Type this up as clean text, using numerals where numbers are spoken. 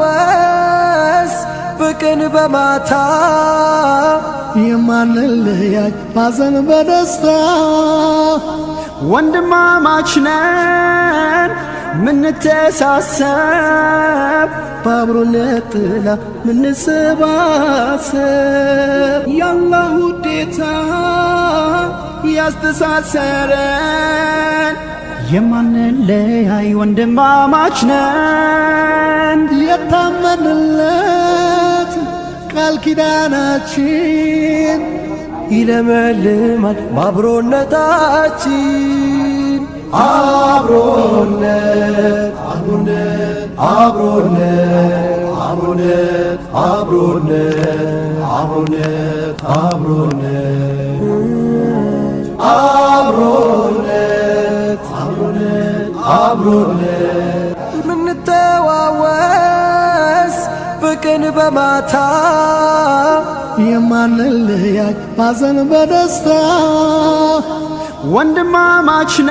ምንተዋወስ በቀን በማታ የማንለያይ ባዘን በደስታ ወንድማማች ነን ምንተሳሰብ በአብሮነት ጥላ ምንሰባሰብ የአላህ ውዴታ ያስተሳሰረን የማንለያይ ወንድማማች ነን የታመንለት ቃል ኪዳናችን ይለመልማል በአብሮነታችን አብሮነት አብሮነት አብሮነት አብሮነት አብሮነት አብሮነት አብሮነት አብሮነት ምንተዋወስ በቀን በማታ የማንለያይ ባዘን በደስታ ወንድማማች